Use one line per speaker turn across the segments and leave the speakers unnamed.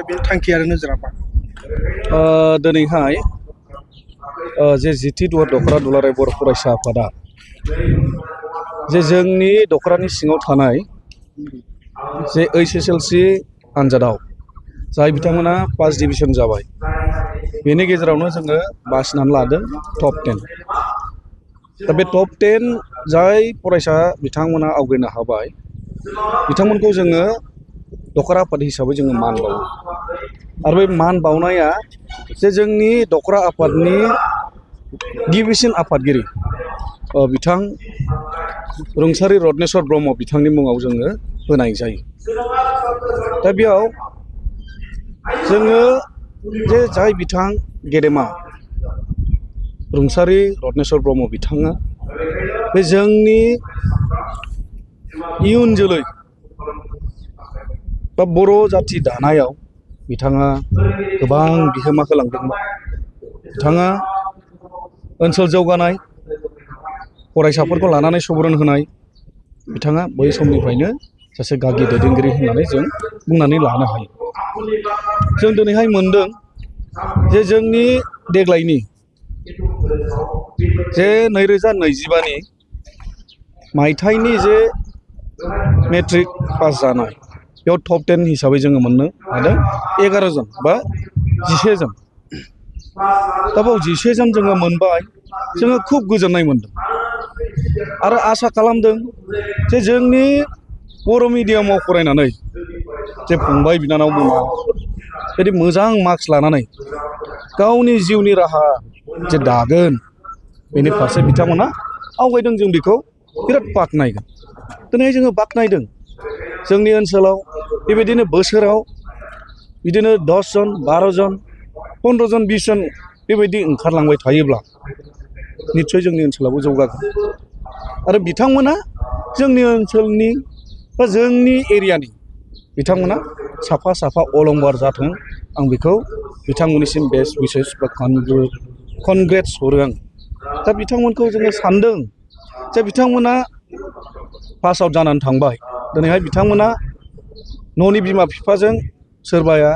बे थांखि आरो नोजोरा मा?
दिनैहाय जे जिथि दखरा दुलाराय बर' फरायसा आफादा जे जोंनि दखरानि सिङाव थानाय जे HSLC आनजादाव जाय बिथांमोना फार्स्ट डिभिजन जाबाय बेनि गेजेरावनो जोङो बासिनानै लादों टप 10। दा बे टप 10 जाय फरायसा बिथांमोना आवगायनो हाबाय बिथांमोनखौ जोङो दखरा आफाद हिसाबै जोङो मान बावो आरो बे मान बावनाया जे जोंनि दखरा आफादनि गिबिसिन आफादगिरि बिथां रुंसारि रत्नेस्वर ब्रह्म बिथांनि मुङाव जोङो होनाय जायो। दा बेयाव जोङो जे जाय बिथां गेदेमा रुंसारि रत्नेस्वर ब्रह्म बिथाङा बे जोंनि इयुन जोलै बा बर' जाथि दानायाव बिथाङा गोबां बिहोमा होलांदोंमोन। बिथाङा ओनसोल जौगानाय फरायसाफोरखौ लानानै सुबुरुन होनाय बिथाङा बै समनिफ्रायनो सासे गागि दैदेनगिरि होननानै जों बुंनानै लानो हायो। जों दिनैहाय मोनदों जे जोंनि देग्लायनि जे 2025 मायथाइनि जे मेट्रिक पास जानाय बेयाव टप 10 हिसाबै जोङो मोननो हादों 11 जन बा 11 जन। दा बाव 11 जन जोङो मोनबाय, जोङो खुब गोजोननाय मोनदों आरो आसा खालामदों जे जोंनि बर' मिडियामाव फरायनानै जे फंबाय बिनानावमोना जुदि मोजां मार्क्स लानानै गावनि जिउनि राहा जे दागोन बेनि फारसे बिथांमोना आवगायदों, जों बेखौ बिराद बाख्नायगोन। दिनै जोङो बाख्नायदों जोंनि ओनसोलाव बेबायदिनो बोसोराव बिदिनो 10 जन 12 जन 15 जन 20 जन बेबायदि ओंखारलांबाय थायोब्ला निस्सय जोंनि ओनसोलावबो जौगागोन आरो बिथांमोना जोंनि ओनसोलनि बा जोंनि एरियानि बिथांमोना साफा साफा अलंबार जाथों, आं बेखौ बिथांमोननिसिम बेस्ट विशेस बा कनग्रेट्स हरो आं। दा बिथांमोनखौ जोङो सानदों जे बिथांमोना पास आउट जानानै थांबाय, दिनैहाय बिथांमोना न'नि बिमा बिफाजों सोरबाया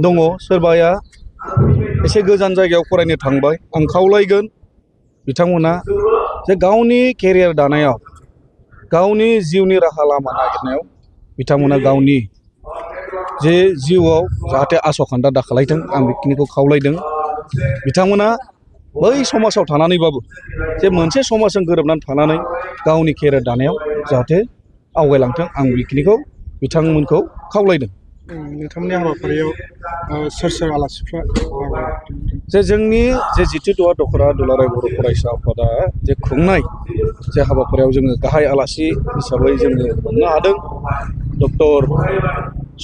दङ, सोरबाया एसे गोजान जायगायाव फरायनो थांबाय। आं खावलायगोन बिथांमोना जे गावनि केरियार दानायाव गावनि जिउनि राहा लामा नागिरनायाव बिथांमोना गावनि जे जिउआव जाहाथे आसखान्दा दाखालायथों, आं बेखिनिखौ खावलायदों। बिथांमोना बै समाजाव थानानैबाबो जे मोनसे समाजजों गोरोबनानै थानानै गावनि केरियार दानायाव जाहाथे आवगायलांथों, आं बेखिनिखौ बिथांमोनखौ खावलायदों।
नोंथांमोननि हाबाफारियाव सोर सोर आलासिफ्रा
जे जोंनि जे जिथि दखरा दुलाराय बर' फरायसा आफादा जे खुंनाय जे हाबाफारियाव जोङो गाहाय आलासि हिसाबै जोङो मोननो हादों डक्टर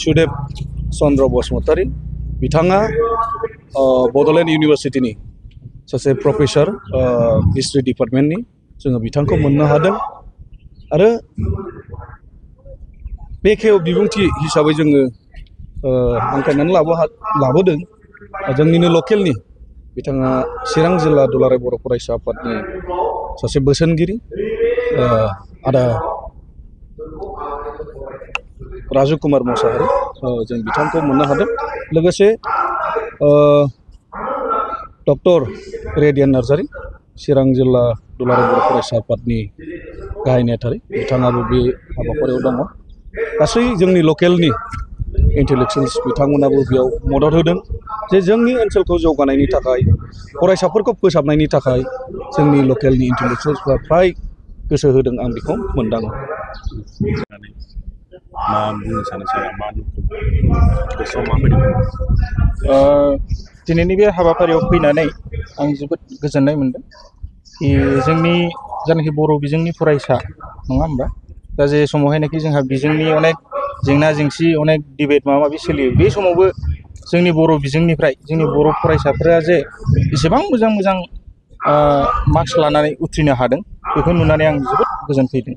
सुदेब चन्द्र बसुमतारी। बिथाङा बड'लेण्ड इउनिभारसिटिनि सासे प्रफेसर हिस्ट्रि डिपार्टमेन्टनि, जोङो बिथांखौ मोननो हादों आरो बेखेव बिबुंथि हिसाबै जोङो हांख्रायनानै लाबोदों जोंनिनो लकेलनि बिथाङा चिरां जिल्ला दुलाराय बर' फरायसा आफादनि सासे बोसोनगिरि आदा राजु कुमार मोसाहारि, जों बिथांखौ मोननो हादों। लोगोसे डक्टर रेडियान नार्जारी, चिरां जिल्ला दुलाराय बर' फरायसा आफादनि गाहाय नेहाथारि, बिथाङाबो बे हाबाफारियाव दङ। गासै जोंनि लकेलनि इन्टेलेक्सुयेल्स बिथांमोनाबो बेयाव मदद होदों जे जोंनि ओनसोलखौ जौगानायनि थाखाय, फरायसाफोरखौ फोसाबनायनि थाखाय जोंनि लकेलनि इन्टेलेक्सुयेल्सफ्रा फ्राय गोसो होदों, आं बेखौ मोनदाङो।
मा बुंनो सानो सारा, मा गोसोआव मा फैदों?
दिनैनि बे हाबाफारियाव फैनानै आं जोबोद गोजोननाय मोनदों कि जोंनि जायनाखि बर' बिजोंनि फरायसा नङा होमबा, दा जे समावहायनाखि जोंहा बिजोंनि अनेक जेंना जेंसि अनेक डिबेट माबा माबि सोलियो, बे समावबो जोंनि बर' बिजोंनिफ्राय जोंनि बर' फरायसाफोरा जे एसेबां मोजां मोजां मार्क्स लानानै उथ्रिनो हादों, बेखौ नुनानै आं जोबोद गोजोनफैदों।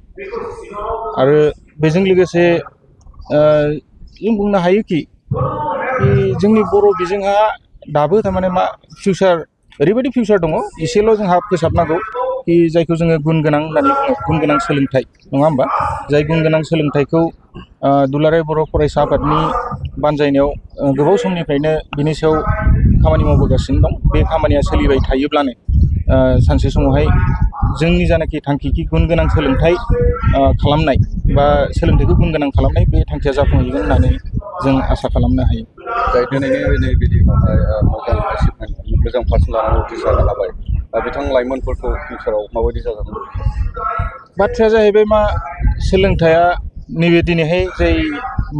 आरो बेजों लोगोसे जों बुंनो हायोखि जोंनि बर' बिजोङा दाबो थारमाने मा फिउचार, ओरैबायदि फिउचार दङ, एसेल' जोंहा फोसाबनांगौ कि जायखौ जोङो गुन गोनां होननानै बुङो, गुन गोनां सोलोंथाइ नङा होमबा, जाय गुन गोनां सोलोंथाइखौ दुलाराय बर' फरायसा आफादनि बानजायनायाव गोबाव समनिफ्रायनो बिनि सायाव खामानि मावबोगासिनो दं। बे खामानिया सोलिबाय थायोब्लानो सानसे समावहाय जोंनि जानाखि थांखि गुन गोनां सोलोंथाइ खालामनाय बा सोलोंथाइखौ गुन गोनां खालामनाय बे थांखिया जाफुंहैगोन होननानै जों आसा खालामनो हायो।
जाय दिनैनि बिदि मोजां एसिभमेन्ट मोजां पार्सेन्ट लानानै उथ्रिसारनो हाबाय बिथां लाइमोनफोरखौ फिउचाराव माबायदि जाजानो लुबैयो?
बाथ्राया जाहैबाय मा सोलोंथाइया नैबे दिनैहाय जाय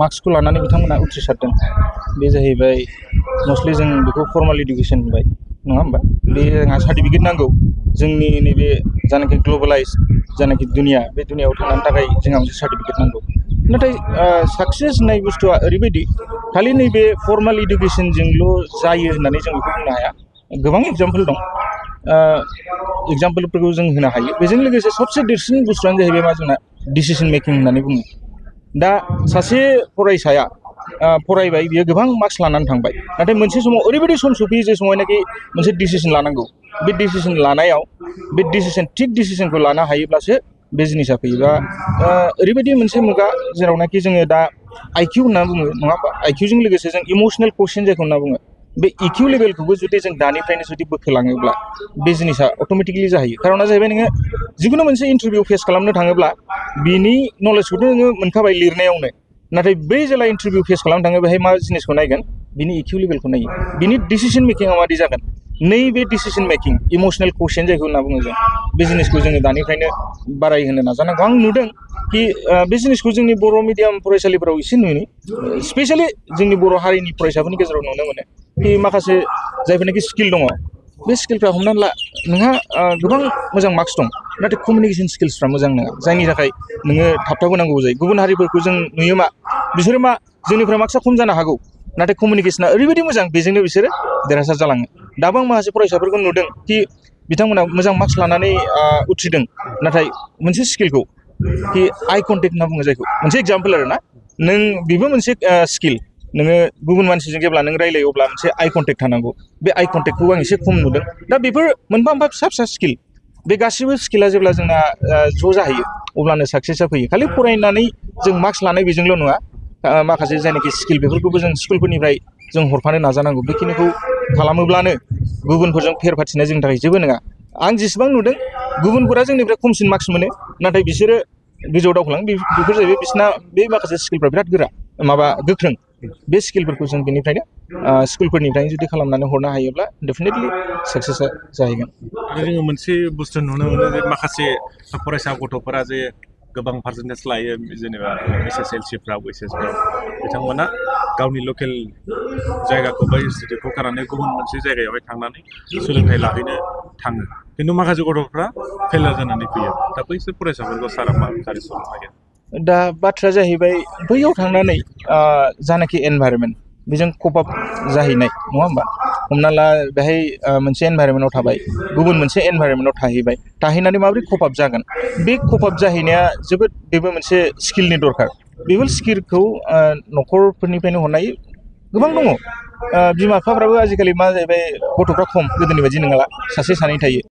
मार्क्सखौ लानानै बिथांमोना उथ्रिसारदों बे जाहैबाय मस्टलि जों बेखौ फर्माल इडुकेसन होनबाय नङा होमबा? बे जोंहा सार्टिफिकेट नांगौ जोंनि नैबे जानाखि ग्लबेलाइज जानाखि दुनिया बे दुनियाव थांनो थाखाय जोंहा मोनसे सार्टिफिकेट नांगौ। नाथाय साक्सेस होननाय बुस्थुआ ओरैबायदि खालि नैबे फर्माल इडुकेसनजोंल' जायो होननानै जों बेखौ बुंनो हाया। गोबां एग्जाम्पल दं, एग्जाम्पलफोरखौ जों होनो हायो। बेजों लोगोसे सबसे देरसिन बुस्थुआनो जाहैबाय मा जोंना डिसिसन मेकिं होननानै बुङो। दा सासे फरायसाया फरायबाय बियो गोबां मार्क्स लानानै थांबाय, नाथाय मोनसे समाव ओरैबायदि सम सफैयो जे समावनाखि मोनसे डिसिसन लानांगौ। बे डिसिसन लानायाव बे थिग डिसिसनखौ लानो हायोब्लासो बे जिनिसा फैयो। दा ओरैबायदि मोनसे मुगा जेरावनाखि जोङो दा आइकिउ होनना बुङो नङा होमबा? आइकिउजों लोगोसे जों इमसनेल कोशेन्ट जायखौ होनना बुङो, बे इकिउ लेभेलखौबो जुदि जों दानिफ्रायनो जुदि बोखोलाङोब्ला बे जिनिसा अट'मेटिकेलि जाहैयो। खारना जाहैबाय नोङो जिखुनु मोनसे इन्टारभिउ फेस खालामनो थाङोब्ला बिनि नलेजखौथ' नोङो मोनखाबाय लिरनायावनो, नाथाय बै जेला इन्टारभिउ फेस खालामनो थाङो बेहाय मा जिनिसखौ नायगोन? बिनि इकिउ लेभेलखौ नायो, बिनि डिसिसन मेकिंआ मादि जागोन। नैबे डिसिसन मेकिं इमसनेल कोशेन्ट जायखौ होनना बुङो जों, बे जिनिसखौ जोङो दानिफ्रायनो बारायहोनो नाजानांगौ। आं नुदों कि बे जिनिसखौ जोंनि बर' मिडियाम फरायसालिफोराव एसे नुयो, स्पेसियेलि जोंनि बर' हारिनि फरायसाफोरनि गेजेराव नुनो मोनो कि माखासे जायफोरनाखि स्किल दङ बे स्किलफ्रा हमनानै ला नोंहा गोबां मोजां मार्क्स दं, नाथाय कमिउनिकेसन स्किल्सफ्रा मोजां नङा, जायनि थाखाय नोङो थाबथाबोनांगौ जायो। गुबुन हारिफोरखौ जों नुयो मा बिसोरो मा जोंनिफ्राय मार्क्सआ खम जानो हागौ, नाथाय कमिउनिकेसना ओरैबायदि मोजां बेजोंनो बिसोरो देरहासार जालाङो। दाबो आं माखासे फरायसाफोरखौ नुदों कि बिथांमोना मोजां मार्क्स लानानै उथ्रिदों, नाथाय मोनसे स्किलखौ कि आइ कन्टेक्ट होनना बुङो जायखौ, मोनसे एग्जाम्पल आरो ना, नों बेबो मोनसे स्किल। नोङो गुबुन मानसिजों जेब्ला नों रायलायो अब्ला मोनसे आइ कन्टेक्ट थानांगौ, बे आइ कन्टेक्टखौ आं एसे खम नुदों। दा बेफोर मोनफा मोनफा फिसा फिसा स्किल, बे गासिबो स्किला जेब्ला जोंना ज' जाहैयो अब्लानो साक्सेसआ फैयो। खालि फरायनानै जों मार्क्स लानाय बेजोंल' नङा, माखासे जायनाखि स्किल बेफोरखौबो जों स्कुलफोरनिफ्राय जों हरफानो नाजानांगौ। बेखिनिखौ खालामोब्लानो गुबुनफोरजों फेर फाथिनाया जोंनि थाखाय जेबो नङा। आं जेसेबां नुदों गुबुनफोरा जोंनिफ्राय खमसिन मार्क्स मोनो, नाथाय बिसोरो गोजौआव दावखोलाङो। बेफोर जाहैबाय बिसिना बे माखासे स्किलफ्रा बिराद गोख्रों। बे स्किलफोरखौ जों बेनिफ्रायनो स्कुलफोरनिफ्रायनो जुदि खालामनानै हरनो हायोब्ला डेफिनेटलि साक्सेसआ जाहैगोन।
आरो जोङो मोनसे बुस्थु नुनो मोनो जे माखासे फरायसा गथ'फोरा जे गोबां पार्सेन्टेज लायो, जेनेबा SSLC-फ्राव HSफ्राव, बिथांमोना गावनि लकेल जायगाखौ बा इनस्टिटिउटखौ गारनानै गुबुन मोनसे जायगायावहाय थांनानै सोलोंथाइ लाहैनो थाङो, खिन्थु माखासे गथ'फ्रा फेलार जानानै फैयो। दा बैसोर फरायसाफोरखौ सारा मा साजेसन होयो?
दा बाथ्राया जाहैबाय बैयाव थांनानै जानाखि एनभायरनमेन्ट बेजों कप आप जाहैनाय नङा होमबा? हमना ला बेहाय मोनसे एनभायरनमेन्टआव थाबाय, गुबुन मोनसे एनभायरनमेन्टआव थाहैनानै माबोरै कप आप जागोन? बे कप आप जाहैनाया बेबो मोनसे स्किलनि दरकार। बेफोर स्किलखौ न'खरफोरनिफ्रायनो हरनाय गोबां दङ। बिमा बिफाफ्राबो आजिखालि मा जाहैबाय गथ'फ्रा खम, गोदोनि बायदि नङाला, सासे सानै थायो।